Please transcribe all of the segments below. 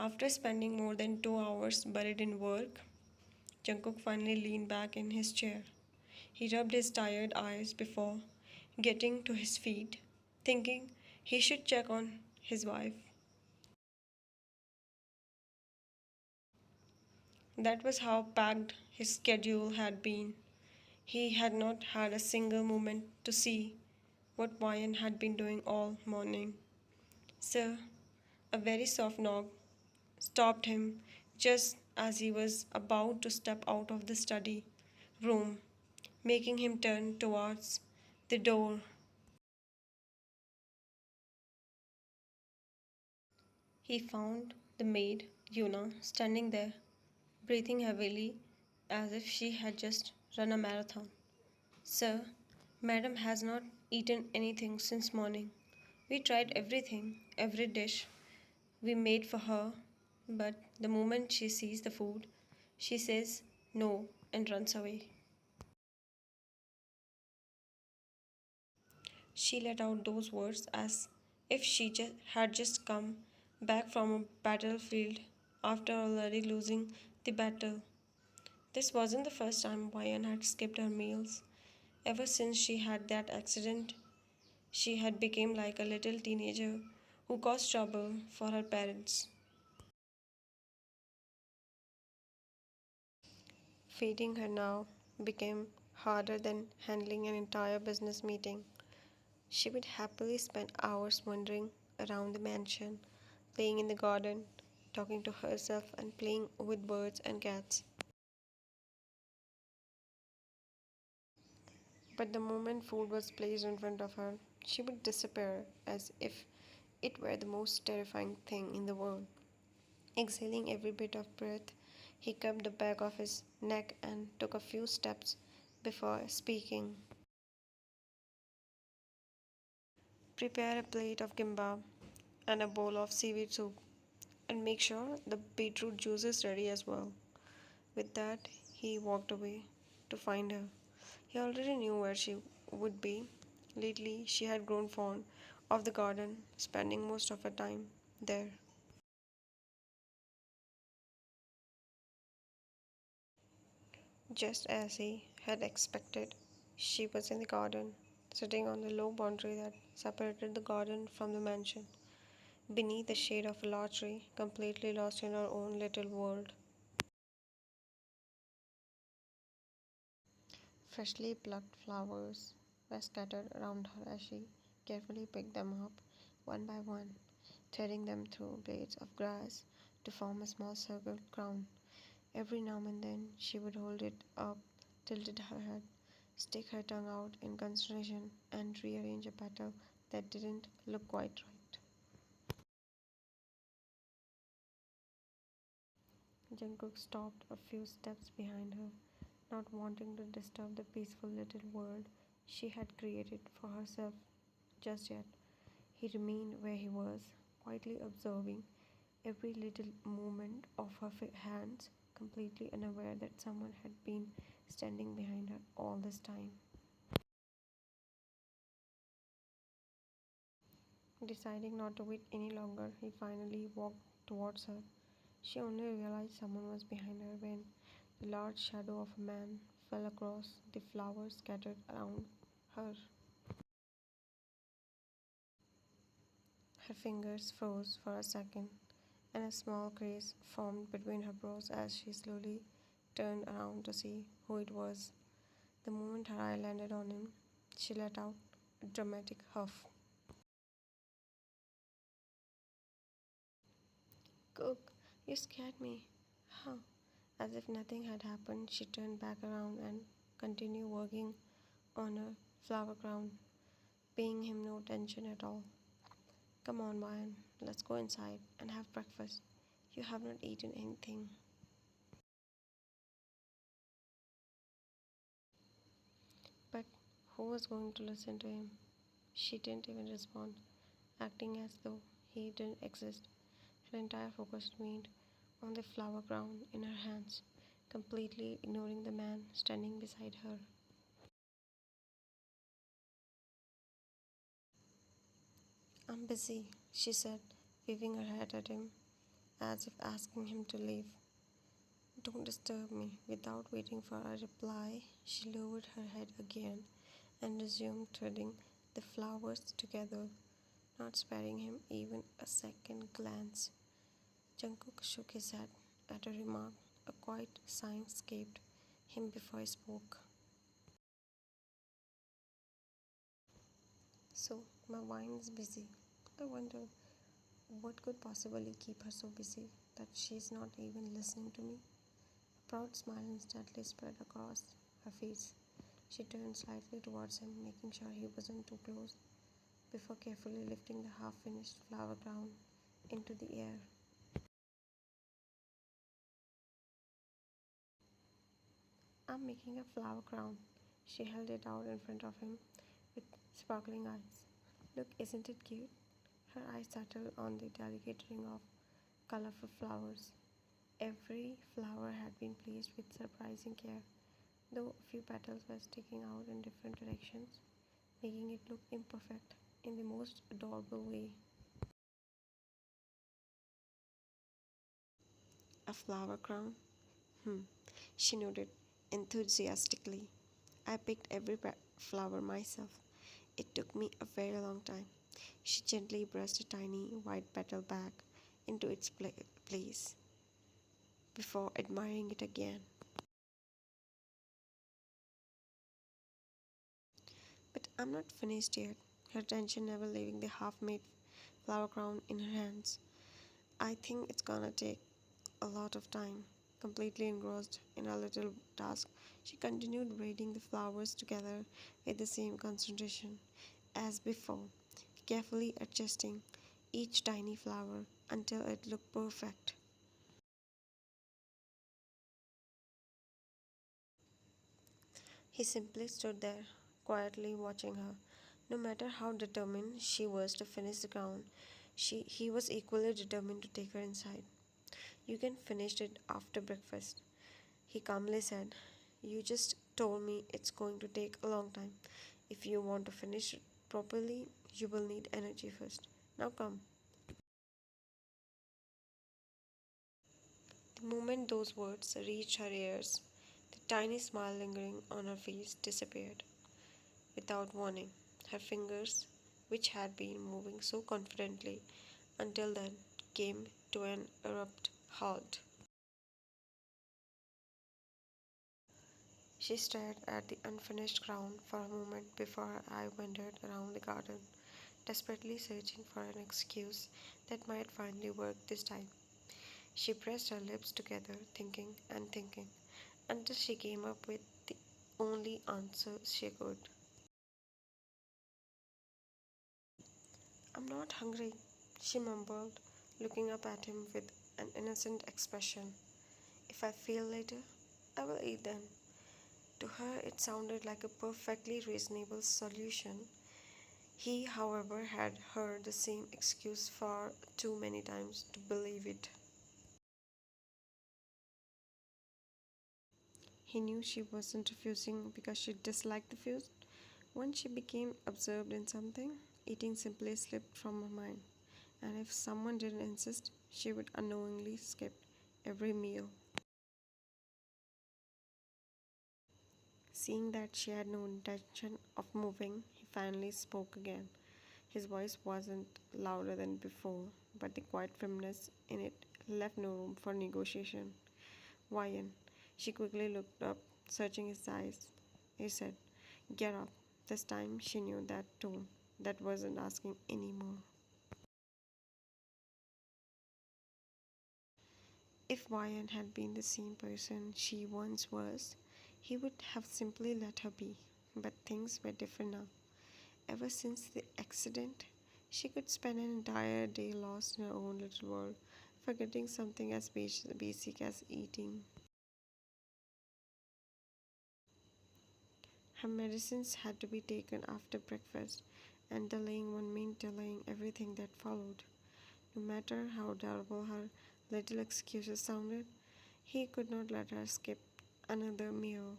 After spending more than 2 hours buried in work, Jungkook finally leaned back in his chair. He rubbed his tired eyes before getting to his feet, thinking he should check on his wife. That was how packed his schedule had been. He had not had a single moment to see what Ryan had been doing all morning. So, a very soft knock stopped him just as he was about to step out of the study room, making him turn towards the door. He found the maid, Yuna, standing there, breathing heavily as if she had just run a marathon. Sir, Madam has not eaten anything since morning. We tried everything, every dish we made for her, but the moment she sees the food, she says no and runs away. She let out those words as if had just come back from a battlefield after already losing the battle. This wasn't the first time Bayan had skipped her meals. Ever since she had that accident, she had become like a little teenager who caused trouble for her parents. Feeding her now became harder than handling an entire business meeting. She would happily spend hours wandering around the mansion, playing in the garden, talking to herself, and playing with birds and cats. But the moment food was placed in front of her, she would disappear as if it were the most terrifying thing in the world. Exhaling every bit of breath, he cupped the back of his neck and took a few steps before speaking. Prepare a plate of kimbap and a bowl of seaweed soup, and make sure the beetroot juice is ready as well. With that, he walked away to find her. He already knew where she would be. Lately, she had grown fond of the garden, spending most of her time there. Just as he had expected, she was in the garden, sitting on the low boundary that separated the garden from the mansion, beneath the shade of a large tree, completely lost in her own little world. Freshly plucked flowers were scattered around her as she carefully picked them up one by one, threading them through blades of grass to form a small circled crown. Every now and then she would hold it up, tilted her head, stick her tongue out in consternation, and rearrange a petal that didn't look quite right. Jungkook stopped a few steps behind her, not wanting to disturb the peaceful little world she had created for herself just yet. He remained where he was, quietly observing every little movement of her hands, completely unaware that someone had been standing behind her all this time. Deciding not to wait any longer, he finally walked towards her. She only realized someone was behind her when the large shadow of a man fell across the flowers scattered around her. Her fingers froze for a second, and a small crease formed between her brows as she slowly turned around to see who it was. The moment her eye landed on him, she let out a dramatic huff. Cook, you scared me. How? As if nothing had happened, she turned back around and continued working on her flower crown, paying him no attention at all. Come on, Ryan, let's go inside and have breakfast. You have not eaten anything. But who was going to listen to him? She didn't even respond, acting as though he didn't exist. Her entire focus remained on the flower crown in her hands, completely ignoring the man standing beside her. I'm busy, she said, waving her hat at him. as if asking him to leave. Don't disturb me. Without waiting for a reply, she lowered her head again and resumed threading the flowers together, not sparing him even a second glance. Jungkook shook his head at a remark. A quiet sigh escaped him before he spoke. So, my wine is busy. I wonder what could possibly keep her so busy that she's not even listening to me? A proud smile instantly spread across her face. She turned slightly towards him, making sure he wasn't too close, before carefully lifting the half finished flower crown into the air. I'm making a flower crown. She held it out in front of him with sparkling eyes. Look, isn't it cute? Her eyes settled on the delicate ring of colorful flowers. Every flower had been placed with surprising care, though a few petals were sticking out in different directions, making it look imperfect in the most adorable way. A flower crown? Hmm, she nodded enthusiastically. I picked every flower myself. It took me a very long time. She gently brushed a tiny white petal back into its place before admiring it again. But I'm not finished yet, her attention never leaving the half made flower crown in her hands. I think it's gonna take a lot of time. Completely engrossed in her little task, she continued braiding the flowers together with the same concentration as before, carefully adjusting each tiny flower until it looked perfect. He simply stood there, quietly watching her. No matter how determined she was to finish the crown, he was equally determined to take her inside. You can finish it after breakfast, he calmly said. You just told me it's going to take a long time. If you want to finish it properly, you will need energy first. Now come. The moment those words reached her ears, the tiny smile lingering on her face disappeared. Without warning, her fingers, which had been moving so confidently until then, came to an abrupt halt. She stared at the unfinished crown for a moment before her eye wandered around the garden, desperately searching for an excuse that might finally work this time. She pressed her lips together, thinking and thinking, until she came up with the only answer she could. I'm not hungry, she mumbled, looking up at him with an innocent expression. If I feel later, I will eat then. To her, it sounded like a perfectly reasonable solution. He, however, had heard the same excuse far too many times to believe it. He knew she wasn't refusing because she disliked the food. Once she became absorbed in something, eating simply slipped from her mind, and if someone didn't insist, she would unknowingly skip every meal. Seeing that she had no intention of moving, he finally spoke again. His voice wasn't louder than before, but the quiet firmness in it left no room for negotiation. Wyan, she quickly looked up, searching his eyes. He said, get up. This time she knew that tone. That wasn't asking anymore. If Wyan had been the same person she once was, he would have simply let her be. But things were different now. Ever since the accident, she could spend an entire day lost in her own little world, forgetting something as basic as eating. Her medicines had to be taken after breakfast, and delaying one meant delaying everything that followed. No matter how adorable her little excuses sounded, he could not let her skip another meal.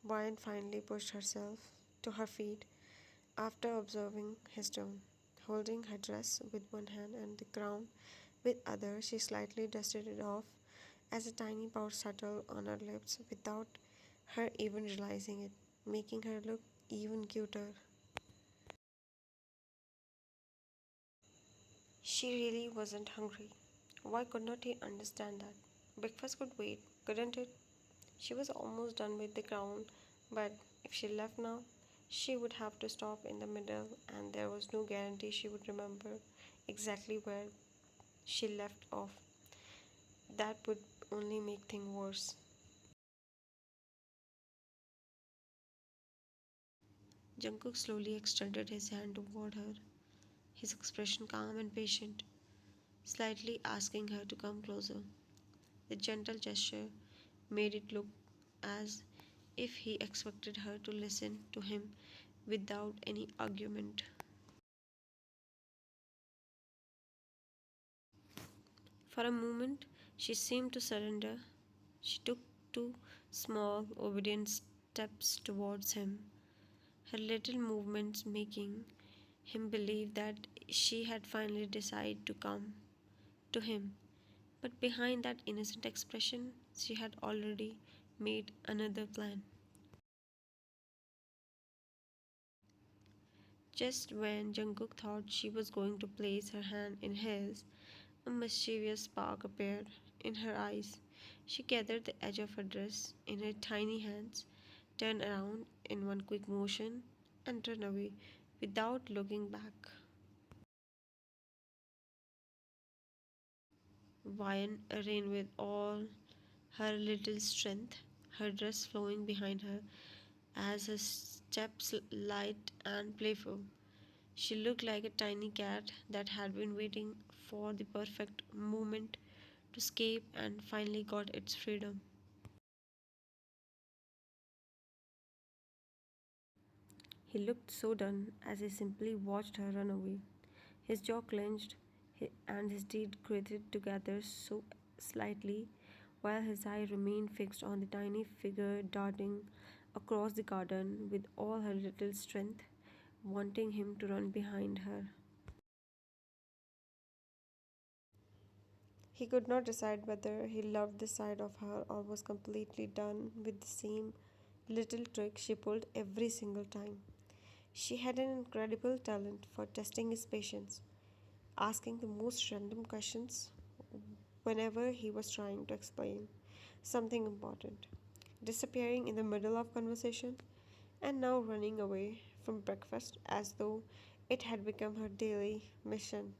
Vine finally pushed herself to her feet After observing his tone, holding her dress with one hand and the crown with other, she slightly dusted it off as a tiny pout settled on her lips without her even realizing it, making her look even cuter. She really wasn't hungry. Why could not he understand that? Breakfast could wait, couldn't it? She was almost done with the crown, but if she left now, she would have to stop in the middle, and there was no guarantee she would remember exactly where she left off. That would only make things worse. Jungkook slowly extended his hand toward her, his expression calm and patient, slightly asking her to come closer. The gentle gesture made it look as if he expected her to listen to him without any argument. For a moment, she seemed to surrender. She took two small, obedient steps towards him, her little movements making him believe that she had finally decided to come to him. But behind that innocent expression, she had already made another plan. Just when Jungkook thought she was going to place her hand in his, a mischievous spark appeared in her eyes. She gathered the edge of her dress in her tiny hands, turned around in one quick motion, and ran away without looking back. Vian ran with all her little strength, her dress flowing behind her as her steps light and playful. She looked like a tiny cat that had been waiting for the perfect moment to escape and finally got its freedom. He looked so done as he simply watched her run away. His jaw clenched and his teeth gritted together so slightly, while his eye remained fixed on the tiny figure darting across the garden with all her little strength, wanting him to run behind her. He could not decide whether he loved this side of her or was completely done with the same little trick she pulled every single time. She had an incredible talent for testing his patience, asking the most random questions whenever he was trying to explain something important, disappearing in the middle of conversation, and now running away from breakfast as though it had become her daily mission.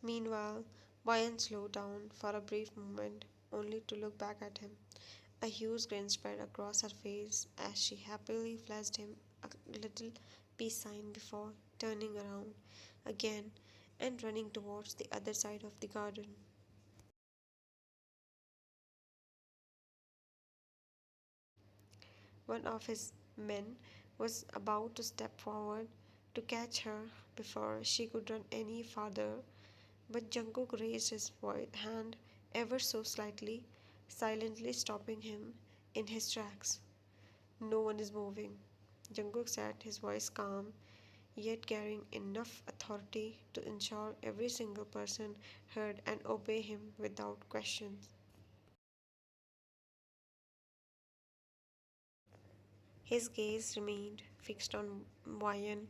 Meanwhile, Ryan slowed down for a brief moment, only to look back at him. A huge grin spread across her face as she happily flashed him a little peace sign before turning around again and running towards the other side of the garden. One of his men was about to step forward to catch her before she could run any farther, but Jungkook raised his hand ever so slightly, silently stopping him in his tracks. No one is moving. Jungkook said, his voice calm, yet carrying enough authority to ensure every single person heard and obeyed him without questions. His gaze remained fixed on Wayan,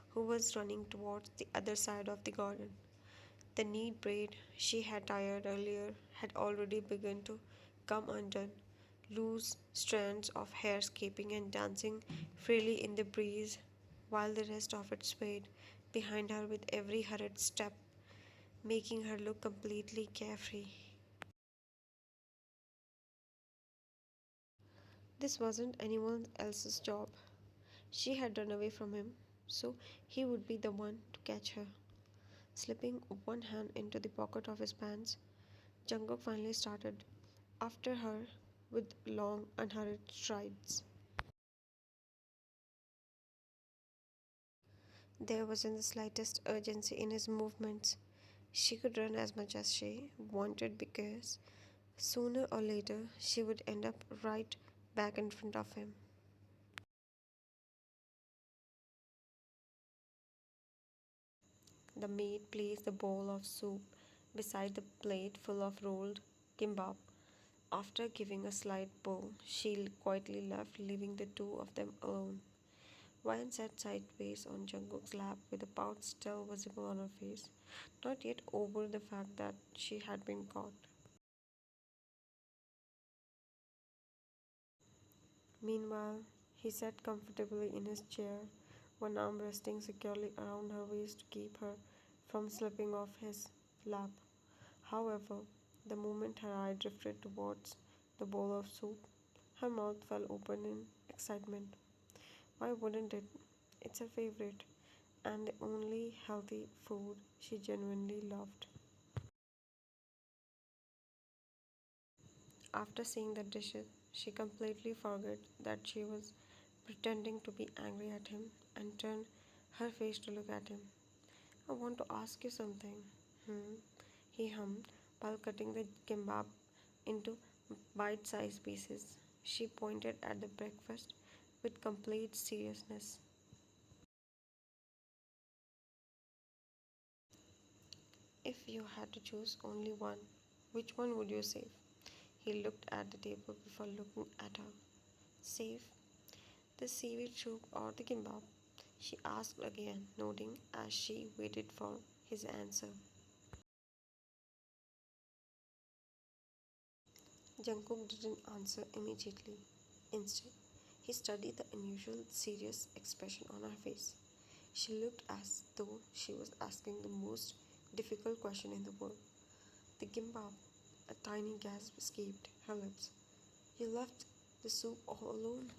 who was running towards the other side of the garden. The neat braid she had tied earlier had already begun to come undone, loose strands of hair escaping and dancing freely in the breeze, while the rest of it swayed behind her with every hurried step, making her look completely carefree. This wasn't anyone else's job. She had run away from him, so he would be the one to catch her. Slipping one hand into the pocket of his pants, Jungkook finally started after her with long, unhurried strides. There wasn't the slightest urgency in his movements. She could run as much as she wanted because sooner or later she would end up right back in front of him. The maid placed the bowl of soup beside the plate full of rolled kimbap. After giving a slight bow, she quietly left, leaving the two of them alone. Wyan sat sideways on Jungkook's lap with a pout still visible on her face, not yet over the fact that she had been caught. Meanwhile, he sat comfortably in his chair, one arm resting securely around her waist to keep her from slipping off his lap. However, the moment her eye drifted towards the bowl of soup, her mouth fell open in excitement. Why wouldn't it? It's her favorite, and the only healthy food she genuinely loved. After seeing the dishes, she completely forgot that she was pretending to be angry at him and turned her face to look at him. I want to ask you something. Hmm, he hummed while cutting the kimbap into bite sized pieces. She pointed at the breakfast with complete seriousness. If you had to choose only one, which one would you save? He looked at the table before looking at her. Save the seaweed soup or the kimbap? She asked again, nodding as she waited for his answer. Jungkook didn't answer immediately. Instead, he studied the unusual serious expression on her face. She looked as though she was asking the most difficult question in the world. The gimbap, a tiny gasp escaped her lips. You left the soup all alone?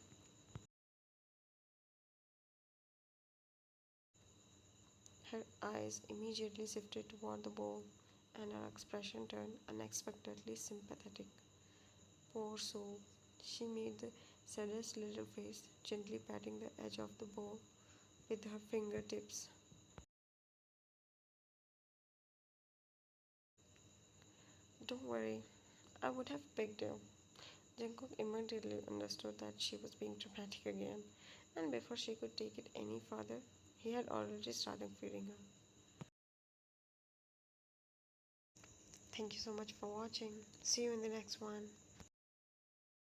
Her eyes immediately shifted toward the bowl, and her expression turned unexpectedly sympathetic. Poor soul. She made the saddest little face, gently patting the edge of the bowl with her fingertips. Don't worry, I would have picked you. Jungkook immediately understood that she was being dramatic again, and before she could take it any further, he had already started feeding her. Thank you so much for watching. See you in the next one.